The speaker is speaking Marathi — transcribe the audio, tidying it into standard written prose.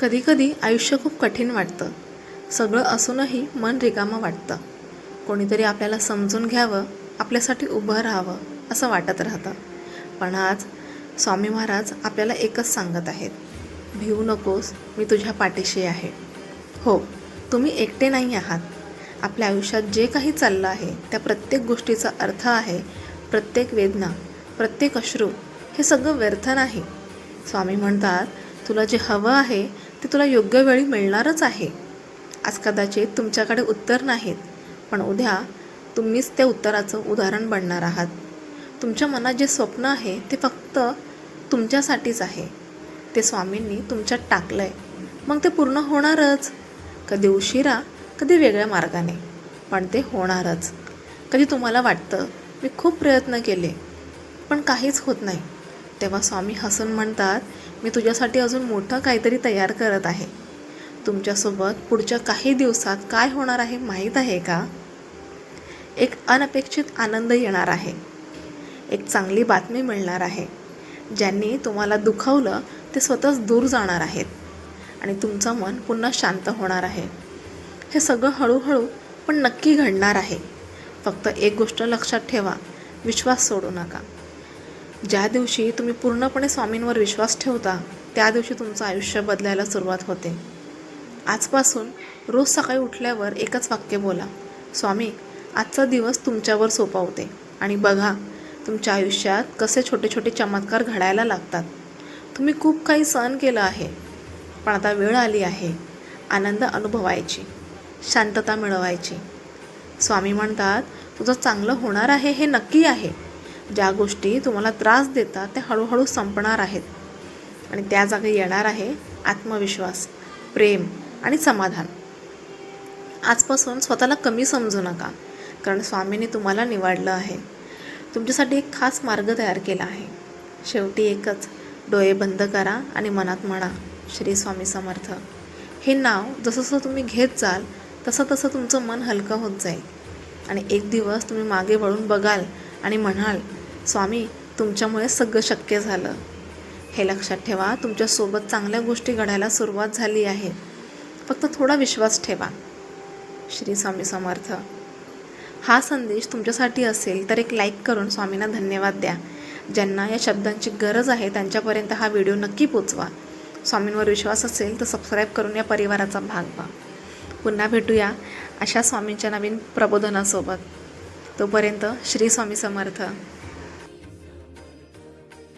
कधीकधी आयुष्य खूप कठीण वाटतं. सगळं असूनही मन रिकामं वाटतं. कोणीतरी आपल्याला समजून घ्यावं, आपल्यासाठी उभं राहावं असं वाटत राहतं. पण आज स्वामी महाराज आपल्याला एकच सांगत आहेत, भिवू नकोस, मी तुझ्या पाठीशी आहे. हो, तुम्ही एकटे नाही आहात. आपल्या आयुष्यात जे काही चाललं आहे त्या प्रत्येक गोष्टीचा अर्थ आहे. प्रत्येक वेदना, प्रत्येक अश्रू हे सगळं व्यर्थ नाही. स्वामी म्हणतात, तुला जे हवं आहे ते तुला योग्य वेळी मिळणारच आहे. आज कदाचित तुमच्याकडे उत्तर नाहीत, पण उद्या तुम्हीच त्या उत्तराचं उदाहरण बनणार आहात. तुमच्या मनात जे स्वप्न आहे ते फक्त तुमच्यासाठीच आहे. ते स्वामींनी तुमच्यात टाकलं आहे, मग ते पूर्ण होणारच. कधी उशिरा, कधी वेगळ्या मार्गाने, पण ते होणारच. कधी तुम्हाला वाटतं मी खूप प्रयत्न केले पण काहीच होत नाही, तेव्हा स्वामी हसून म्हणतात, मी तुझ्यासाठी अजून मोठं काहीतरी तयार करत आहे. तुमच्यासोबत पुढच्या काही दिवसात काय होणार आहे माहीत आहे का? एक अनपेक्षित आनंद येणार आहे. एक चांगली बातमी मिळणार आहे. ज्यांनी तुम्हाला दुखावलं ते स्वतःच दूर जाणार आहेत आणि तुमचं मन पुन्हा शांत होणार आहे. हे सगळं हळूहळू पण नक्की घडणार आहे. फक्त एक गोष्ट लक्षात ठेवा, विश्वास सोडू नका. ज्या दिवशी तुम्ही पूर्णपणे स्वामींवर विश्वास ठेवता त्या दिवशी तुमचं आयुष्य बदलायला सुरुवात होते. आजपासून रोज सकाळी उठल्यावर एकच वाक्य बोला, स्वामी, आजचा दिवस तुमच्यावर सोपवते. आणि बघा, तुमच्या आयुष्यात कसे छोटे छोटे चमत्कार घडायला लागतात. तुम्ही खूप काही सहन केलं आहे, पण आता वेळ आली आहे आनंद अनुभवायची, शांतता मिळवायची. स्वामी म्हणतात, तुझं चांगलं होणार आहे हे नक्की आहे. ज्या गोष्टी तुम्हाला त्रास देतात त्या हळूहळू संपणार आहेत आणि त्या जागी येणार आहे आत्मविश्वास, प्रेम आणि समाधान. आजपासून स्वतःला कमी समजू नका, कारण स्वामींनी तुम्हाला निवडलं आहे. तुमच्यासाठी एक खास मार्ग तयार केला आहे. शेवटी एकच, डोळे बंद करा आणि मनात म्हणा, श्री स्वामी समर्थ. हे नाव जसं जसं तुम्ही घेत जाल तसं तसं तुमचं मन हलकं होत जाईल आणि एक दिवस तुम्ही मागे वळून बघाल आणि म्हणाल, स्वामी, तुमच्यामुळे सगळं शक्य झालं. हे लक्षात ठेवा, तुमच्यासोबत चांगल्या गोष्टी घडायला सुरुवात झाली आहे. फक्त थोडा विश्वास ठेवा. श्री स्वामी समर्थ. हा संदेश तुमच्यासाठी असेल तर एक लाईक करून स्वामींना धन्यवाद द्या. ज्यांना या शब्दांची गरज आहे त्यांच्यापर्यंत हा व्हिडिओ नक्की पोचवा. स्वामींवर विश्वास असेल तर सबस्क्राईब करून या परिवाराचा भाग व्हा. पुन्हा भेटूया अशा स्वामींच्या नवीन प्रबोधनासोबत. तोपर्यंत श्री स्वामी समर्थ.